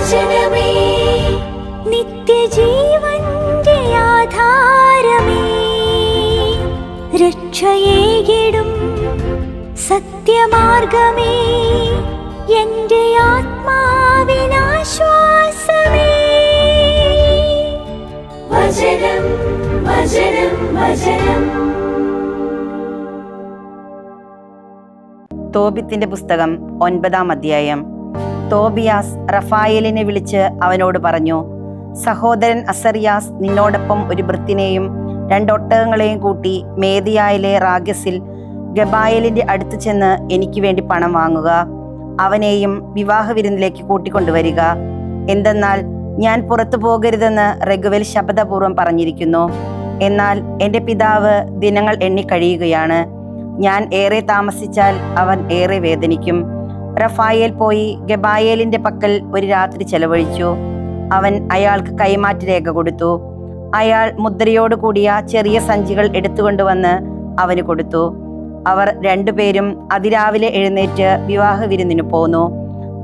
വചനമേ നിത്യജീവന്റെ ആധാരമേ, രക്ഷയേകിടും സത്യമാർഗമേ, എന്റെ ആത്മാവിനാശ്വാസമേ. വചനം വചനം വചനം. തോബിത്തിന്റെ പുസ്തകം 9-ാം അധ്യായം. തോബിയാസ് റഫായേലിനെ വിളിച്ച് അവനോട് പറഞ്ഞു, സഹോദരൻ അസറിയാസ് നിന്നോടൊപ്പം ഒരു ഭൃത്തിനെയും 2 ഒട്ടകങ്ങളെയും കൂട്ടി മേദിയായിലെ റാഗസിൽ ഗബായേലിന്റെ അടുത്ത് ചെന്ന് എനിക്ക് വേണ്ടി പണം വാങ്ങുക. അവനെയും വിവാഹ വിരുന്നിലേക്ക് കൂട്ടിക്കൊണ്ടുവരിക. എന്തെന്നാൽ ഞാൻ പുറത്തു പോകരുതെന്ന് റെഗുവേൽ ശപഥപൂർവ്വം പറഞ്ഞിരിക്കുന്നു. എന്നാൽ എൻ്റെ പിതാവ് ദിനങ്ങൾ എണ്ണിക്കഴിയുകയാണ്. ഞാൻ ഏറെ താമസിച്ചാൽ അവൻ ഏറെ വേദനിക്കും. റഫായേൽ പോയി ഗബായേലിന്റെ പക്കൽ ഒരു രാത്രി ചെലവഴിച്ചു. അവൻ അയാൾക്ക് കൈമാറ്റ രേഖ കൊടുത്തു. അയാൾ മുദ്രയോട് കൂടിയ ചെറിയ സഞ്ചികൾ എടുത്തുകൊണ്ടുവന്ന് അവന് കൊടുത്തു. അവർ 2 പേരും അതിരാവിലെ എഴുന്നേറ്റ് വിവാഹ വിരുന്നിന് പോന്നു.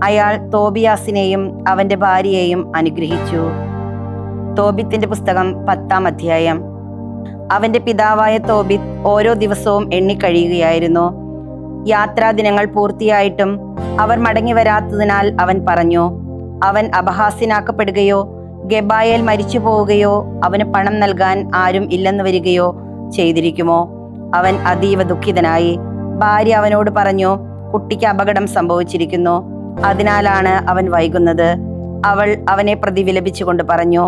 അയാൾ തോബിയാസിനെയും അവന്റെ ഭാര്യയെയും അനുഗ്രഹിച്ചു. തോബിത്തിന്റെ പുസ്തകം 10-ാം അധ്യായം. അവന്റെ പിതാവായ തോബിത്ത് ഓരോ ദിവസവും എണ്ണിക്കഴിയുകയായിരുന്നു. യാത്രാദിനങ്ങൾ പൂർത്തിയായിട്ടും അവർ മടങ്ങി വരാത്തതിനാൽ അവൻ പറഞ്ഞു, അവൻ അപഹാസ്യനാക്കപ്പെടുകയോ ഗബായേൽ മരിച്ചു പോവുകയോ അവന് പണം നൽകാൻ ആരും ഇല്ലെന്ന് വരികയോ ചെയ്തിരിക്കുമോ? അവൻ അതീവ ദുഃഖിതനായി. ഭാര്യ അവനോട് പറഞ്ഞു, കുട്ടിക്ക് അപകടം സംഭവിച്ചിരിക്കുന്നു, അതിനാലാണ് അവൻ വൈകുന്നത്. അവൾ അവനെ പ്രതി വിലപിച്ചുകൊണ്ട് പറഞ്ഞു,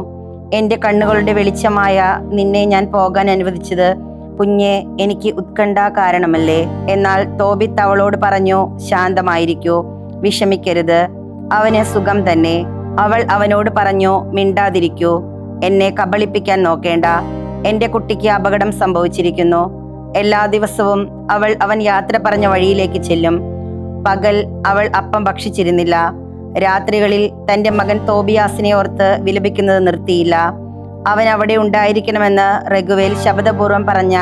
എന്റെ കണ്ണുകളുടെ വെളിച്ചമായ നിന്നെ ഞാൻ പോകാൻ അനുവദിച്ചത് കുഞ്ഞെ എനിക്ക് ഉത്കണ്ഠ കാരണമല്ലേ? എന്നാൽ തോബിത്ത് അവളോട് പറഞ്ഞു, ശാന്തമായിരിക്കൂ, വിഷമിക്കരുത്, അവന് സുഖം തന്നെ. അവൾ അവനോട് പറഞ്ഞു, മിണ്ടാതിരിക്കൂ, എന്നെ കബളിപ്പിക്കാൻ നോക്കേണ്ട. എന്റെ കുട്ടിക്ക് അപകടം സംഭവിച്ചിരിക്കുന്നു. എല്ലാ ദിവസവും അവൻ യാത്ര പറഞ്ഞ വഴിയിലേക്ക് ചെല്ലും. പകൽ അവൾ അപ്പം ഭക്ഷിച്ചിരുന്നില്ല. രാത്രികളിൽ തന്റെ മകൻ തോബിയാസിനെ ഓർത്ത് വിലപിക്കുന്നത് നിർത്തിയില്ല. അവൻ അവിടെ ഉണ്ടായിരിക്കണമെന്ന് റെഗുവേൽ ശപഥപൂർവ്വം പറഞ്ഞ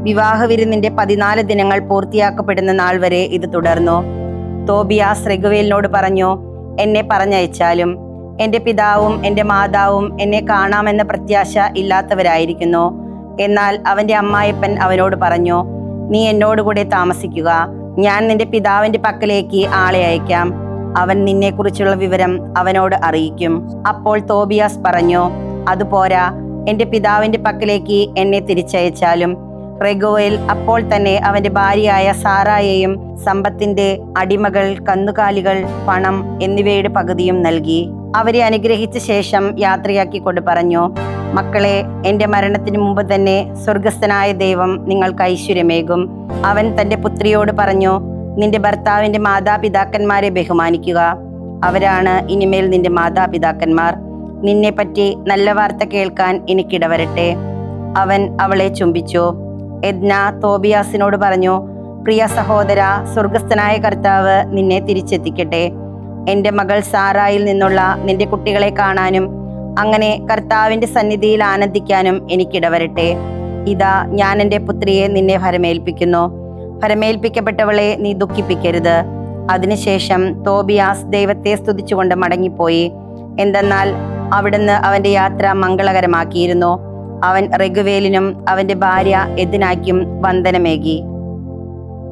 വിവാഹ വിരുന്നിന്റെ 14 ദിനങ്ങൾ പൂർത്തിയാക്കപ്പെടുന്ന നാൾ വരെ ഇത് തുടർന്നു. തോബിയാസ് റെഗുവേലിനോട് പറഞ്ഞു, എന്നെ പറഞ്ഞയച്ചാലും എന്റെ പിതാവും എന്റെ മാതാവും എന്നെ കാണാമെന്ന പ്രത്യാശ ഇല്ലാത്തവരായിരിക്കുന്നു. എന്നാൽ അവന്റെ അമ്മായപ്പൻ അവനോട് പറഞ്ഞു, നീ എന്നോടുകൂടെ താമസിക്കുക, ഞാൻ നിന്റെ പിതാവിന്റെ പക്കലേക്ക് ആളെ അയക്കാം, അവൻ നിന്നെക്കുറിച്ചുള്ള വിവരം അവനോട് അറിയിക്കും. അപ്പോൾ തോബിയാസ് പറഞ്ഞു, അതുപോരാ, എന്റെ പിതാവിന്റെ പക്കലേക്ക് എന്നെ തിരിച്ചയച്ചാലും. റെഗുവേൽ അപ്പോൾ തന്നെ അവന്റെ ഭാര്യയായ സാറായെയും സമ്പത്തിന്റെ അടിമകൾ, കന്നുകാലികൾ, പണം എന്നിവയുടെ പകുതിയും നൽകി. അവരെ അനുഗ്രഹിച്ച ശേഷം യാത്രയാക്കിക്കൊണ്ട് പറഞ്ഞു, മക്കളെ, എന്റെ മരണത്തിന് മുമ്പ് തന്നെ സ്വർഗസ്ഥനായ ദൈവം നിങ്ങൾക്ക് ഐശ്വര്യമേകും. അവൻ തന്റെ പുത്രിയോട് പറഞ്ഞു, നിന്റെ ഭർത്താവിന്റെ മാതാപിതാക്കന്മാരെ ബഹുമാനിക്കുക, അവരാണ് ഇനിമേൽ നിന്റെ മാതാപിതാക്കന്മാർ. നിന്നെ പറ്റി നല്ല വാർത്ത കേൾക്കാൻ എനിക്കിടവരട്ടെ. അവൻ അവളെ ചുംബിച്ചു. എദ്ന തോബിയാസിനോട് പറഞ്ഞു, പ്രിയ സഹോദര, സ്വർഗസ്ഥനായ കർത്താവ് നിന്നെ തിരിച്ചെത്തിക്കട്ടെ. എന്റെ മകൾ സാറായിൽ നിന്നുള്ള നിന്റെ കുട്ടികളെ കാണാനും അങ്ങനെ കർത്താവിന്റെ സന്നിധിയിൽ ആനന്ദിക്കാനും എനിക്കിടവരട്ടെ. ഇതാ, ഞാൻ എൻ്റെ പുത്രിയെ നിന്നെ ഭരമേൽപ്പിക്കുന്നു. ഭരമേൽപ്പിക്കപ്പെട്ടവളെ നീ ദുഃഖിപ്പിക്കരുത്. അതിനുശേഷം തോബിയാസ് ദൈവത്തെ സ്തുതിച്ചുകൊണ്ട് മടങ്ങിപ്പോയി. എന്തെന്നാൽ അവിടുന്ന് അവന്റെ യാത്ര മംഗളകരമാക്കിയിരുന്നു. അവൻ റെഗുവേലിനും അവന്റെ ഭാര്യ എദ്നായ്ക്കും വന്ദനമേകി.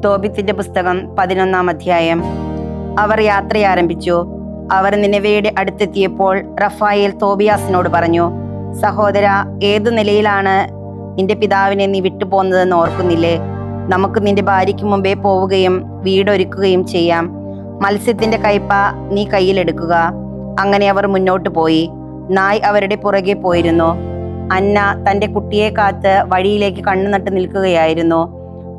തോബിത്തിന്റെ പുസ്തകം 11-ാം അധ്യായം. അവർ യാത്ര ആരംഭിച്ചു. അവർ നിനവയുടെ അടുത്തെത്തിയപ്പോൾ റഫായേൽ തോബിയാസിനോട് പറഞ്ഞു, സഹോദര, ഏതു നിലയിലാണ് നിന്റെ പിതാവിനെ നീ വിട്ടുപോകുന്നതെന്ന് ഓർക്കുന്നില്ലേ? നമുക്ക് നിന്റെ ഭാര്യയ്ക്ക് മുമ്പേ പോവുകയും വീടൊരുക്കുകയും ചെയ്യാം. മത്സ്യത്തിന്റെ കയ്പ നീ കയ്യിലെടുക്കുക. അങ്ങനെ അവർ മുന്നോട്ട് പോയി. നായ് അവരുടെ പുറകെ പോയിരുന്നു. അന്ന തന്റെ കുട്ടിയെ കാത്ത് വഴിയിലേക്ക് കണ്ണു നട്ട് നിൽക്കുകയായിരുന്നു.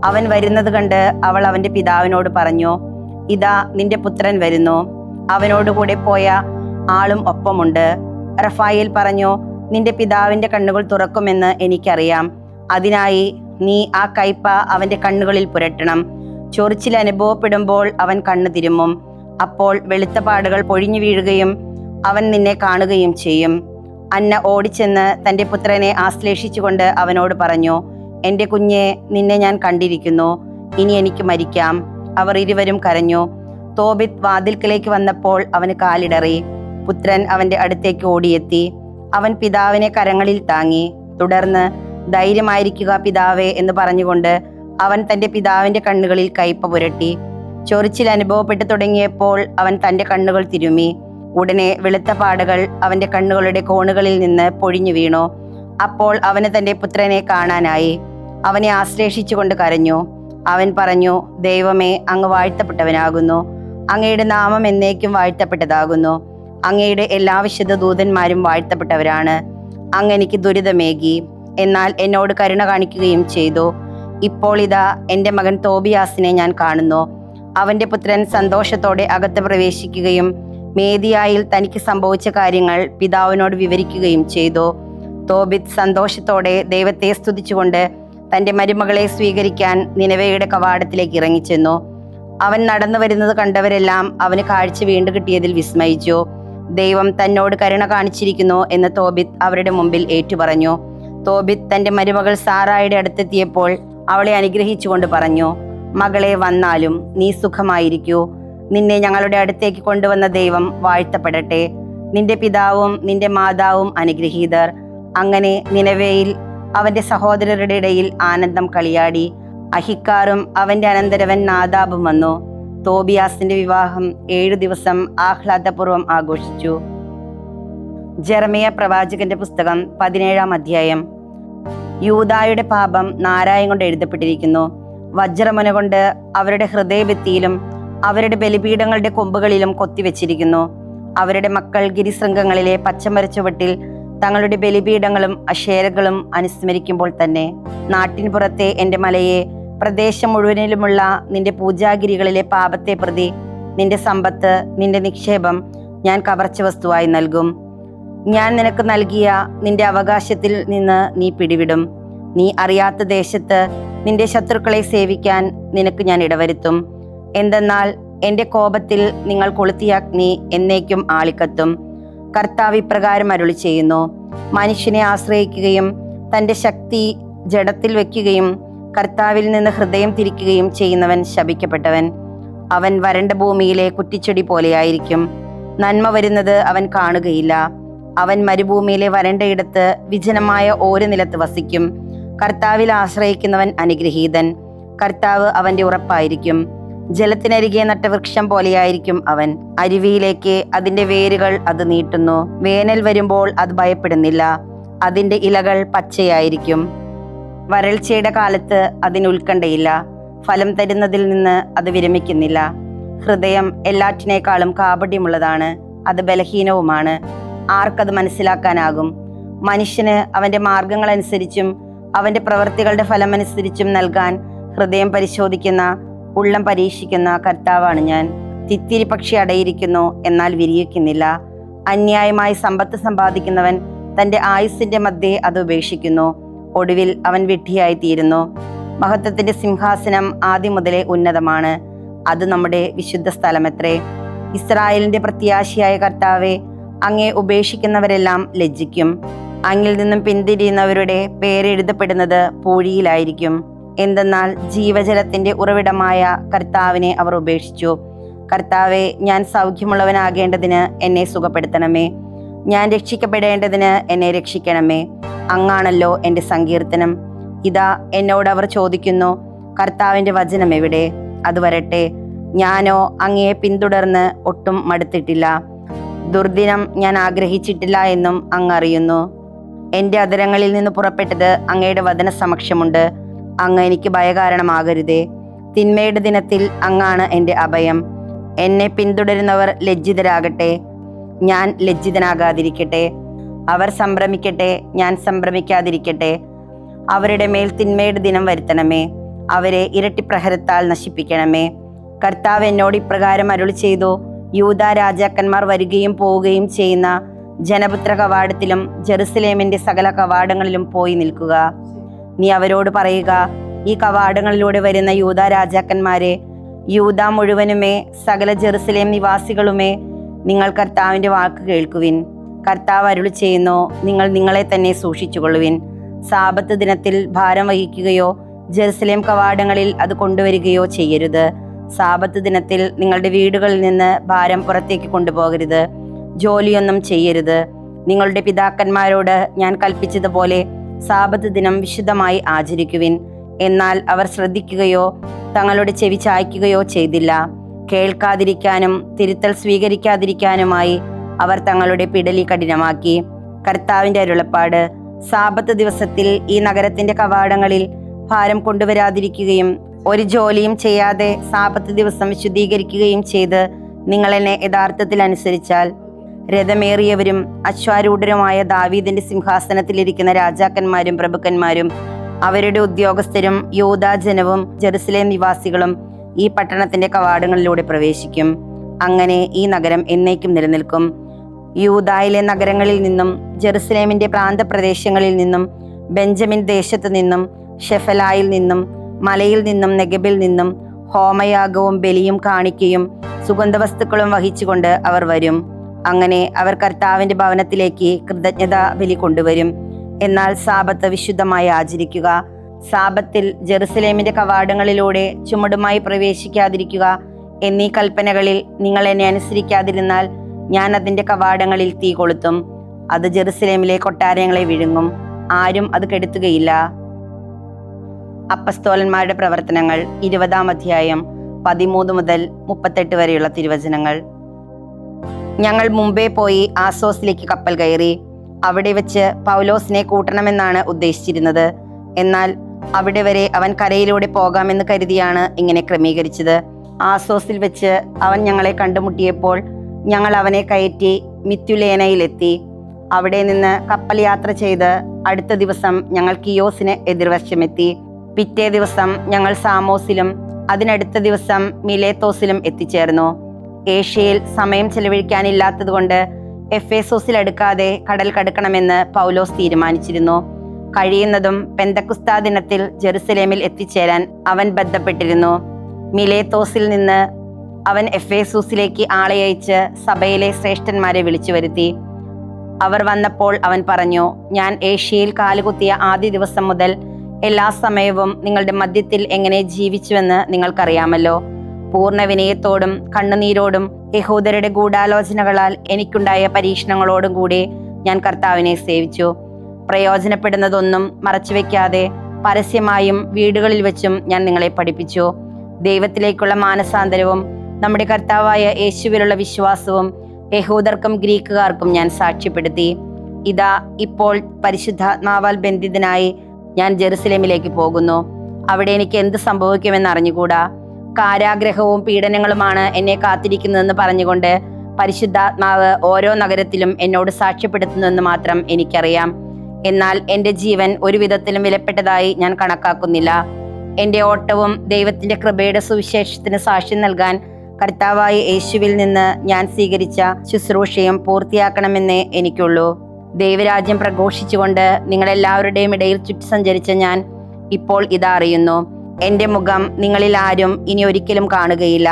അവൻ വരുന്നത് കണ്ട് അവൾ അവന്റെ പിതാവിനോട് പറഞ്ഞു, ഇതാ നിന്റെ പുത്രൻ വരുന്നു, അവനോടുകൂടെ പോയ ആളും ഒപ്പമുണ്ട്. റഫായേൽ പറഞ്ഞു, നിന്റെ പിതാവിന്റെ കണ്ണുകൾ തുറക്കുമെന്ന് എനിക്കറിയാം. അതിനായി നീ ആ കയ്പ അവന്റെ കണ്ണുകളിൽ പുരട്ടണം. ചൊറിച്ചിൽ അനുഭവപ്പെടുമ്പോൾ അവൻ കണ്ണു തിരുമ്മും. അപ്പോൾ വെളുത്ത പാടുകൾ പൊഴിഞ്ഞു വീഴുകയും അവൻ നിന്നെ കാണുകയും ചെയ്യും. അന്ന ഓടിച്ചെന്ന് തന്റെ പുത്രനെ ആശ്ലേഷിച്ചുകൊണ്ട് അവനോട് പറഞ്ഞു, എന്റെ കുഞ്ഞെ, നിന്നെ ഞാൻ കണ്ടിരിക്കുന്നു, ഇനി എനിക്ക് മരിക്കാം. അവർ ഇരുവരും കരഞ്ഞു. തോബിത്ത് വാതിൽക്കലേക്ക് വന്നപ്പോൾ അവന് കാലിടറി. പുത്രൻ അവന്റെ അടുത്തേക്ക് ഓടിയെത്തി. അവൻ പിതാവിനെ കരങ്ങളിൽ താങ്ങി. തുടർന്ന് ധൈര്യമായിരിക്കുക പിതാവേ എന്ന് പറഞ്ഞുകൊണ്ട് അവൻ തന്റെ പിതാവിന്റെ കണ്ണുകളിൽ കയ്പ പുരട്ടി. ചൊറിച്ചിൽ അനുഭവപ്പെട്ടു തുടങ്ങിയപ്പോൾ അവൻ തന്റെ കണ്ണുകൾ തിരുമ്മി. ഉടനെ വെളുത്ത പാടുകൾ അവന്റെ കണ്ണുകളുടെ കോണുകളിൽ നിന്ന് പൊഴിഞ്ഞു വീണു. അപ്പോൾ അവന് തന്റെ പുത്രനെ കാണാനായി. അവനെ ആശ്ലേഷിച്ചുകൊണ്ട് കരഞ്ഞു. അവൻ പറഞ്ഞു, ദൈവമേ, അങ്ങ് വാഴ്ത്തപ്പെട്ടവനാകുന്നു. അങ്ങയുടെ നാമം എന്നേക്കും വാഴ്ത്തപ്പെട്ടതാകുന്നു. അങ്ങയുടെ എല്ലാ വിശുദ്ധ ദൂതന്മാരും വാഴ്ത്തപ്പെട്ടവരാണ്. അങ്ങ് എനിക്ക് ദുരിതമേകി, എന്നാൽ എന്നോട് കരുണ കാണിക്കുകയും ചെയ്തു. ഇപ്പോൾ ഇതാ എൻ്റെ മകൻ തോബിയാസിനെ ഞാൻ കാണുന്നു. അവന്റെ പുത്രൻ സന്തോഷത്തോടെ അകത്ത് പ്രവേശിക്കുകയും മേദിയായിൽ തനിക്ക് സംഭവിച്ച കാര്യങ്ങൾ പിതാവിനോട് വിവരിക്കുകയും ചെയ്തു. തോബിത്ത് സന്തോഷത്തോടെ ദൈവത്തെ സ്തുതിച്ചുകൊണ്ട് തന്റെ മരുമകളെ സ്വീകരിക്കാൻ നിനവയുടെ കവാടത്തിലേക്ക് ഇറങ്ങിച്ചെന്നു. അവൻ നടന്നു വരുന്നത് കണ്ടവരെല്ലാം അവന് കാഴ്ച വീണ്ടു കിട്ടിയതിൽ വിസ്മയിച്ചു. ദൈവം തന്നോട് കരുണ കാണിച്ചിരിക്കുന്നു എന്ന് തോബിത്ത് അവരുടെ മുമ്പിൽ ഏറ്റുപറഞ്ഞു. തോബിത്ത് തന്റെ മരുമകൾ സാറായുടെ അടുത്തെത്തിയപ്പോൾ അവളെ അനുഗ്രഹിച്ചുകൊണ്ട് പറഞ്ഞു, മകളെ, വന്നാലും നീ സുഖമായിരിക്കൂ. നിന്നെ ഞങ്ങളുടെ അടുത്തേക്ക് കൊണ്ടുവന്ന ദൈവം വാഴ്ത്തപ്പെടട്ടെ. നിന്റെ പിതാവും നിന്റെ മാതാവും അനുഗ്രഹീതർ. അങ്ങനെ നിനവയിൽ അവന്റെ സഹോദരരുടെ ഇടയിൽ ആനന്ദം കളിയാടി. അഹിക്കാറും അവന്റെ അനന്തരവൻ നാദാബും വന്നു. തോബിയാസിന്റെ വിവാഹം 7 ദിവസം ആഹ്ലാദപൂർവ്വം ആഘോഷിച്ചു. ജെറമിയ പ്രവാചകന്റെ പുസ്തകം 17-ാം അധ്യായം. യൂദായുടെ പാപം നാരായം കൊണ്ട് എഴുതപ്പെട്ടിരിക്കുന്നു. വജ്രമുന കൊണ്ട് അവരുടെ ഹൃദയഭിത്തിയിലും അവരുടെ ബലിപീഠങ്ങളുടെ കൊമ്പുകളിലും കൊത്തിവെച്ചിരിക്കുന്നു. അവരുടെ മക്കൾ ഗിരിശൃംഗങ്ങളിലെ പച്ചമര ചുവട്ടിൽ തങ്ങളുടെ ബലിപീഠങ്ങളും അശേരകളും അനുസ്മരിക്കുമ്പോൾ തന്നെ. നാട്ടിൻ പുറത്തെ എൻ്റെ മലയെ, പ്രദേശം മുഴുവനിലുമുള്ള നിന്റെ പൂജാഗിരികളിലെ പാപത്തെ പ്രതി നിന്റെ സമ്പത്ത്, നിന്റെ നിക്ഷേപം ഞാൻ കവർച്ച വസ്തുവായി നൽകും. ഞാൻ നിനക്ക് നൽകിയ നിന്റെ അവകാശത്തിൽ നിന്ന് നീ പിടിവിടും. നീ അറിയാത്ത ദേശത്ത് നിന്റെ ശത്രുക്കളെ സേവിക്കാൻ നിനക്ക് ഞാൻ ഇടവരുത്തും. എന്തെന്നാൽ എൻ്റെ കോപത്തിൽ നിങ്ങൾ കൊളുത്തിയ അഗ്നി എന്നേക്കും ആളിക്കത്തും. കർത്താവ് ഇപ്രകാരം അരുളി ചെയ്യുന്നു, മനുഷ്യനെ ആശ്രയിക്കുകയും തൻ്റെ ശക്തി ജഡത്തിൽ വയ്ക്കുകയും കർത്താവിൽ നിന്ന് ഹൃദയം തിരിക്കുകയും ചെയ്യുന്നവൻ ശപിക്കപ്പെട്ടവൻ. അവൻ വരണ്ട ഭൂമിയിലെ കുറ്റിച്ചെടി പോലെയായിരിക്കും. നന്മ വരുന്നത് അവൻ കാണുകയില്ല. അവൻ മരുഭൂമിയിലെ വരണ്ടയിടത്ത് വിജനമായ ഓരോ നിലത്ത് വസിക്കും. കർത്താവിൽ ആശ്രയിക്കുന്നവൻ അനുഗ്രഹീതൻ. കർത്താവ് അവന്റെ ഉറപ്പായിരിക്കും. ജലത്തിനരികെ നട്ട വൃക്ഷം പോലെയായിരിക്കും അവൻ. അരുവിയിലേക്ക് അതിന്റെ വേരുകൾ അത് നീട്ടുന്നു. വേനൽ വരുമ്പോൾ അത് ഭയപ്പെടുന്നില്ല. അതിന്റെ ഇലകൾ പച്ചയായിരിക്കും. വരൾച്ചയുടെ കാലത്ത് അതിന് ഉത്കണ്ഠയില്ല. ഫലം തരുന്നതിൽ നിന്ന് അത് വിരമിക്കുന്നില്ല. ഹൃദയം എല്ലാറ്റിനേക്കാളും കാപട്യമുള്ളതാണ്, അത് ബലഹീനവുമാണ്. ആർക്കത് മനസ്സിലാക്കാനാകും? മനുഷ്യന് അവന്റെ മാർഗങ്ങൾ അനുസരിച്ചും അവന്റെ പ്രവൃത്തികളുടെ ഫലമനുസരിച്ചും നൽകാൻ ഹൃദയം പരിശോധിക്കുന്ന, ഉള്ളം പരീക്ഷിക്കുന്ന കർത്താവാണ് ഞാൻ. തിത്തിരി പക്ഷി അടയിരിക്കുന്നു, എന്നാൽ വിരിയിക്കുന്നില്ല. അന്യായമായി സമ്പത്ത് സമ്പാദിക്കുന്നവൻ തന്റെ ആയുസ്സിന്റെ മധ്യേ അത് ഉപേക്ഷിക്കുന്നു. ഒടുവിൽ അവൻ വിഡ്ഢിയായി തീരുന്നു. മഹത്വത്തിന്റെ സിംഹാസനം ആദ്യം മുതലേ ഉന്നതമാണ്. അത് നമ്മുടെ വിശുദ്ധ സ്ഥലമത്രേ. ഇസ്രായേലിന്റെ പ്രത്യാശയായ കർത്താവെ, അങ്ങേ ഉപേക്ഷിക്കുന്നവരെല്ലാം ലജ്ജിക്കും. അങ്ങിൽ നിന്നും പിന്തിരിയുന്നവരുടെ പേരെഴുതപ്പെടുന്നത് പൂഴിയിലായിരിക്കും. എന്തെന്നാൽ ജീവജലത്തിന്റെ ഉറവിടമായ കർത്താവിനെ അവർ ഉപേക്ഷിച്ചു. കർത്താവെ, ഞാൻ സൗഖ്യമുള്ളവനാകേണ്ടതിന് എന്നെ സുഖപ്പെടുത്തണമേ. ഞാൻ രക്ഷിക്കപ്പെടേണ്ടതിന് എന്നെ രക്ഷിക്കണമേ. അങ്ങാണല്ലോ എൻ്റെ സങ്കീർത്തനം. ഇതാ എന്നോട് അവർ ചോദിക്കുന്നു, കർത്താവിൻ്റെ വചനം എവിടെ? അത് വരട്ടെ. ഞാനോ അങ്ങയെ പിന്തുടർന്ന് ഒട്ടും മടുത്തിട്ടില്ല. ദുർദിനം ഞാൻ ആഗ്രഹിച്ചിട്ടില്ല എന്നും അങ്ങ് അറിയുന്നു. എൻ്റെ അധരങ്ങളിൽ നിന്ന് പുറപ്പെട്ടത് അങ്ങയുടെ വചന സമക്ഷമുണ്ട്. അങ്ങ് എനിക്ക് ഭയകാരണമാകരുതേ. തിന്മയുടെ ദിനത്തിൽ അങ്ങാണ് എൻ്റെ അഭയം. എന്നെ പിന്തുടരുന്നവർ ലജ്ജിതരാകട്ടെ, ഞാൻ ലജ്ജിതനാകാതിരിക്കട്ടെ. അവർ സംഭ്രമിക്കട്ടെ, ഞാൻ സംഭ്രമിക്കാതിരിക്കട്ടെ. അവരുടെ മേൽ തിന്മയുടെ ദിനം വരുത്തണമേ. അവരെ ഇരട്ടിപ്രഹരത്താൽ നശിപ്പിക്കണമേ. കർത്താവ് എന്നോട് ഇപ്രകാരം അരുളി ചെയ്തു, യൂദാ രാജാക്കന്മാർ വരികയും പോവുകയും ചെയ്യുന്ന ജനപുത്ര കവാടത്തിലും ജെറുസലേമിന്റെ സകല കവാടങ്ങളിലും പോയി നിൽക്കുക. നീ അവരോട് പറയുക, ഈ കവാടങ്ങളിലൂടെ വരുന്ന യൂദാ രാജാക്കന്മാരെ, യൂദാ മുഴുവനുമേ, സകല ജെറുസലേം നിവാസികളുമേ, നിങ്ങൾ കർത്താവിന്റെ വാക്ക് കേൾക്കുവിൻ. കർത്താവ് അരുളി ചെയ്യുന്നു, നിങ്ങൾ നിങ്ങളെ തന്നെ സൂക്ഷിച്ചുകൊള്ളുവിൻ. സാബത്ത് ദിനത്തിൽ ഭാരം വഹിക്കുകയോ ജെറുസലേം കവാടങ്ങളിൽ അത് കൊണ്ടുവരികയോ ചെയ്യരുത്. സാബത്ത് ദിനത്തിൽ നിങ്ങളുടെ വീടുകളിൽ നിന്ന് ഭാരം പുറത്തേക്ക് കൊണ്ടുപോകരുത്. ജോലിയൊന്നും ചെയ്യരുത്. നിങ്ങളുടെ പിതാക്കന്മാരോട് ഞാൻ കൽപ്പിച്ചതുപോലെ സാബത്ത് ദിനം വിശുദ്ധമായി ആചരിക്കുവിൻ. എന്നാൽ അവർ ശ്രദ്ധിക്കുകയോ തങ്ങളുടെ ചെവി ചായ്ക്കുകയോ ചെയ്തില്ല. കേൾക്കാതിരിക്കാനും തിരുത്തൽ സ്വീകരിക്കാതിരിക്കാനുമായി അവർ തങ്ങളുടെ പിടലി കഠിനമാക്കി. കർത്താവിന്റെ അരുളപ്പാട്. സാബത്ത് ദിവസത്തിൽ ഈ നഗരത്തിന്റെ കവാടങ്ങളിൽ ഭാരം കൊണ്ടുവരാതിരിക്കുകയും ഒരു ജോലിയും ചെയ്യാതെ സാബത്ത് ദിവസം വിശുദ്ധീകരിക്കുകയും ചെയ്ത് നിങ്ങൾ എന്നെ യഥാർത്ഥത്തിൽ അനുസരിച്ചാൽ, രഥമേറിയവരും അശ്വാരൂഢരുമായ ദാവീദിന്റെ സിംഹാസനത്തിലിരിക്കുന്ന രാജാക്കന്മാരും പ്രഭുക്കന്മാരും അവരുടെ ഉദ്യോഗസ്ഥരും യൂദാ ജനവും ജെറുസലേം നിവാസികളും ഈ പട്ടണത്തിന്റെ കവാടങ്ങളിലൂടെ പ്രവേശിക്കും. അങ്ങനെ ഈ നഗരം എന്നേക്കും നിലനിൽക്കും. യൂദായിലെ നഗരങ്ങളിൽ നിന്നും ജെറുസലേമിന്റെ പ്രാന്തപ്രദേശങ്ങളിൽ നിന്നും ബെഞ്ചമിൻ ദേശത്തു നിന്നും ഷെഫലായിൽ നിന്നും മലയിൽ നിന്നും നെഗബിൽ നിന്നും ഹോമയാഗവും ബലിയും കാണിക്കയും സുഗന്ധവസ്തുക്കളും വഹിച്ചുകൊണ്ട് അവർ വരും. അങ്ങനെ അവർ കർത്താവിന്റെ ഭവനത്തിലേക്ക് കൃതജ്ഞതാ ബലി കൊണ്ടുവരും. എന്നാൽ സാബത്ത് വിശുദ്ധമായി ആചരിക്കുക. സാബത്തിൽ ജെറുസലേമിന്റെ കവാടങ്ങളിലൂടെ ചുമടുമായി പ്രവേശിക്കാതിരിക്കുക എന്നീ കൽപ്പനകളിൽ നിങ്ങൾ എന്നെ അനുസരിക്കാതിരുന്നാൽ ഞാൻ അതിന്റെ കവാടങ്ങളിൽ തീ കൊളുത്തും. അത് ജെറുസലേമിലെ കൊട്ടാരങ്ങളെ വിഴുങ്ങും. ആരും അത് കെടുത്തുകയില്ല. അപ്പസ്തോലന്മാരുടെ പ്രവർത്തനങ്ങൾ 20-ാം അധ്യായം 13 മുതൽ 38 വരെയുള്ള തിരുവചനങ്ങൾ. ഞങ്ങൾ മുമ്പേ പോയി ആസോസിലേക്ക് കപ്പൽ കയറി. അവിടെ വെച്ച് പൗലോസിനെ കൂട്ടണമെന്നാണ് ഉദ്ദേശിച്ചിരുന്നത്. എന്നാൽ അവിടെ വരെ അവൻ കരയിലൂടെ പോകാമെന്ന് കരുതിയാണ് ഇങ്ങനെ ക്രമീകരിച്ചത്. ആസോസിൽ വെച്ച് അവൻ ഞങ്ങളെ കണ്ടുമുട്ടിയപ്പോൾ ഞങ്ങൾ അവനെ കയറ്റി മിത്തുലേനയിലെത്തി. അവിടെ നിന്ന് കപ്പൽ യാത്ര ചെയ്ത് അടുത്ത ദിവസം ഞങ്ങൾ കിയോസിന് എതിർവശമെത്തി. പിറ്റേ ദിവസം ഞങ്ങൾ സാമോസിലും അതിനടുത്ത ദിവസം മിലേത്തോസിലും എത്തിച്ചേർന്നു. ഏഷ്യയിൽ സമയം ചെലവഴിക്കാനില്ലാത്തതുകൊണ്ട് എഫേസോസിൽ അടുക്കാതെ കടൽ കടക്കണമെന്ന് പൗലോസ് തീരുമാനിച്ചിരുന്നു. കഴിയുന്നതും പെന്തക്കുസ്താ ദിനത്തിൽ ജെറുസലേമിൽ എത്തിച്ചേരാൻ അവൻ ബന്ധപ്പെട്ടിരുന്നു. മിലേത്തോസിൽ നിന്ന് അവൻ എഫേസൂസിലേക്ക് ആളെ അയച്ച് സഭയിലെ ശ്രേഷ്ഠന്മാരെ വിളിച്ചു വരുത്തി. അവർ വന്നപ്പോൾ അവൻ പറഞ്ഞു, ഞാൻ ഏഷ്യയിൽ കാലുകുത്തിയ ആദ്യ ദിവസം മുതൽ എല്ലാ സമയവും നിങ്ങളുടെ മധ്യത്തിൽ എങ്ങനെ ജീവിച്ചുവെന്ന് നിങ്ങൾക്കറിയാമല്ലോ. പൂർണ്ണ വിനയത്തോടും കണ്ണുനീരോടും യഹൂദരുടെ ഗൂഢാലോചനകളാൽ എനിക്കുണ്ടായ പരീക്ഷണങ്ങളോടും കൂടി ഞാൻ കർത്താവിനെ സേവിച്ചു. പ്രയോജനപ്പെടുന്നതൊന്നും മറച്ചുവെക്കാതെ പരസ്യമായും വീടുകളിൽ വെച്ചും ഞാൻ നിങ്ങളെ പഠിപ്പിച്ചു. ദൈവത്തിലേക്കുള്ള മാനസാന്തരവും നമ്മുടെ കർത്താവായ യേശുവിലുള്ള വിശ്വാസവും യഹൂദർക്കും ഗ്രീക്കുകാർക്കും ഞാൻ സാക്ഷ്യപ്പെടുത്തി. ഇതാ ഇപ്പോൾ പരിശുദ്ധാത്മാവാൽ ബന്ധിതനായി ഞാൻ ജെറുസലേമിലേക്ക് പോകുന്നു. അവിടെ എനിക്ക് എന്ത് സംഭവിക്കുമെന്ന് അറിഞ്ഞുകൂടാ. കാരാഗ്രഹവും പീഡനങ്ങളുമാണ് എന്നെ കാത്തിരിക്കുന്നതെന്ന് പറഞ്ഞുകൊണ്ട് പരിശുദ്ധാത്മാവ് ഓരോ നഗരത്തിലും എന്നോട് സാക്ഷ്യപ്പെടുത്തുന്നെന്ന് മാത്രം എനിക്കറിയാം. എന്നാൽ എൻ്റെ ജീവൻ ഒരു വിധത്തിലും വിലപ്പെട്ടതായി ഞാൻ കണക്കാക്കുന്നില്ല. എൻ്റെ ഓട്ടവും ദൈവത്തിന്റെ കൃപയുടെ സുവിശേഷത്തിന് സാക്ഷ്യം നൽകാൻ കർത്താവായ യേശുവിൽ നിന്ന് ഞാൻ സ്വീകരിച്ച ശുശ്രൂഷയും പൂർത്തിയാക്കണമെന്നേ എനിക്കുള്ളൂ. ദൈവരാജ്യം പ്രഘോഷിച്ചുകൊണ്ട് നിങ്ങളെല്ലാവരുടെയും ഇടയിൽ ചുറ്റി സഞ്ചരിച്ച ഞാൻ ഇപ്പോൾ ഇതാ അറിയുന്നു, എൻ്റെ മുഖം നിങ്ങളിൽ ആരും ഇനി ഒരിക്കലും കാണുകയില്ല.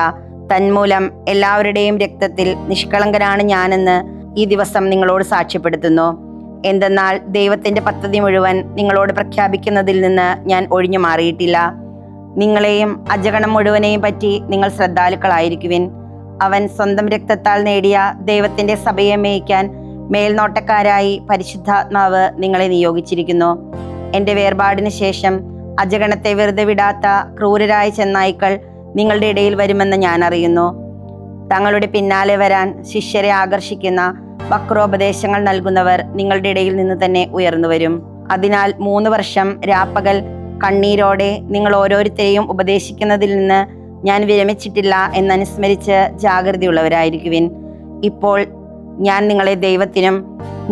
തന്മൂലം എല്ലാവരുടെയും രക്തത്തിൽ നിഷ്കളങ്കനാണ് ഞാനെന്ന് ഈ ദിവസം നിങ്ങളോട് സാക്ഷ്യപ്പെടുത്തുന്നു. എന്തെന്നാൽ ദൈവത്തിന്റെ പദ്ധതി മുഴുവൻ നിങ്ങളോട് പ്രഖ്യാപിക്കുന്നതിൽ നിന്ന് ഞാൻ ഒഴിഞ്ഞു മാറിയിട്ടില്ല. നിങ്ങളെയും അജഗണം മുഴുവനെയും പറ്റി നിങ്ങൾ ശ്രദ്ധാലുക്കളായിരിക്കുവിൻ. അവൻ സ്വന്തം രക്തത്താൽ നേടിയ ദൈവത്തിന്റെ സഭയെ മേയ്ക്കാൻ മേൽനോട്ടക്കാരായി പരിശുദ്ധാത്മാവ് നിങ്ങളെ നിയോഗിച്ചിരിക്കുന്നു. എൻ്റെ വേർപാടിന് ശേഷം അജഗണത്തെ വെറുതെ വിടാത്ത ക്രൂരരായ ചെന്നായ്ക്കൾ നിങ്ങളുടെ ഇടയിൽ വരുമെന്ന് ഞാൻ അറിയുന്നു. തങ്ങളുടെ പിന്നാലെ വരാൻ ശിഷ്യരെ ആകർഷിക്കുന്ന വക്രോപദേശങ്ങൾ നൽകുന്നവർ നിങ്ങളുടെ ഇടയിൽ നിന്ന് തന്നെ ഉയർന്നു വരും. അതിനാൽ 3 വർഷം രാപ്പകൽ കണ്ണീരോടെ നിങ്ങൾ ഓരോരുത്തരെയും ഉപദേശിക്കുന്നതിൽ നിന്ന് ഞാൻ വിരമിച്ചിട്ടില്ല എന്നനുസ്മരിച്ച് ജാഗ്രതയുള്ളവരായിരിക്കുവിൻ. ഇപ്പോൾ ഞാൻ നിങ്ങളെ ദൈവത്തിനും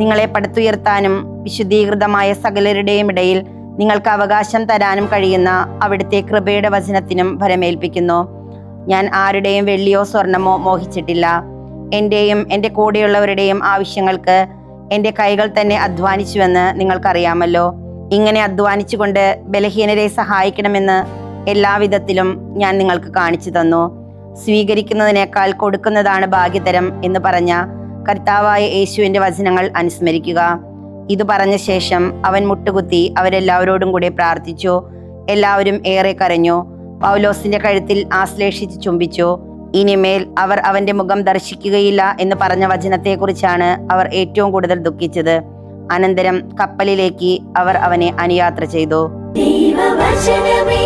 നിങ്ങളെ പടുത്തുയർത്താനും വിശുദ്ധീകൃതമായ സകലരുടെയും ഇടയിൽ നിങ്ങൾക്ക് അവകാശം തരാനും കഴിയുന്ന അവിടുത്തെ കൃപയുടെ വചനത്തിനും ഭരമേൽപ്പിക്കുന്നു. ഞാൻ ആരുടെയും വെള്ളിയോ സ്വർണമോ മോഹിച്ചിട്ടില്ല. എൻ്റെയും എൻ്റെ കൂടെയുള്ളവരുടെയും ആവശ്യങ്ങൾക്ക് എൻ്റെ കൈകൾ തന്നെ അധ്വാനിച്ചുവെന്ന് നിങ്ങൾക്കറിയാമല്ലോ. ഇങ്ങനെ അധ്വാനിച്ചുകൊണ്ട് ബലഹീനരെ സഹായിക്കണമെന്ന് എല്ലാവിധത്തിലും ഞാൻ നിങ്ങൾക്ക് കാണിച്ചു തന്നു. സ്വീകരിക്കുന്നതിനേക്കാൾ കൊടുക്കുന്നതാണ് ഭാഗ്യതരം എന്ന് പറഞ്ഞ കർത്താവായ യേശുവിൻ്റെ വചനങ്ങൾ അനുസ്മരിക്കുക. ഇത് പറഞ്ഞ ശേഷം അവൻ മുട്ടുകുത്തി അവരെല്ലാവരോടും കൂടെ പ്രാർത്ഥിച്ചു. എല്ലാവരും ഏറെ കരഞ്ഞു. പൗലോസിന്റെ കഴുത്തിൽ ആശ്ലേഷിച്ച് ചുംബിച്ചു. ഇനിമേൽ അവർ അവന്റെ മുഖം ദർശിക്കുകയില്ല എന്ന് പറഞ്ഞ വചനത്തെക്കുറിച്ചാണ് അവർ ഏറ്റവും കൂടുതൽ ദുഃഖിച്ചത്. അനന്തരം കപ്പലിലേക്ക് അവർ അവനെ അനുയാത്ര ചെയ്തു. ദൈവവചനമേ,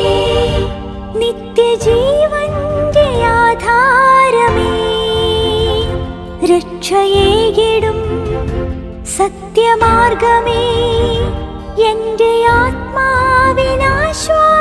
നിത്യജീവന്റെ ആധാരമേ, രക്ഷയേകിടും സത്യമാർഗമേ, എന്റെ ആത്മാവിനാശ്വാസം.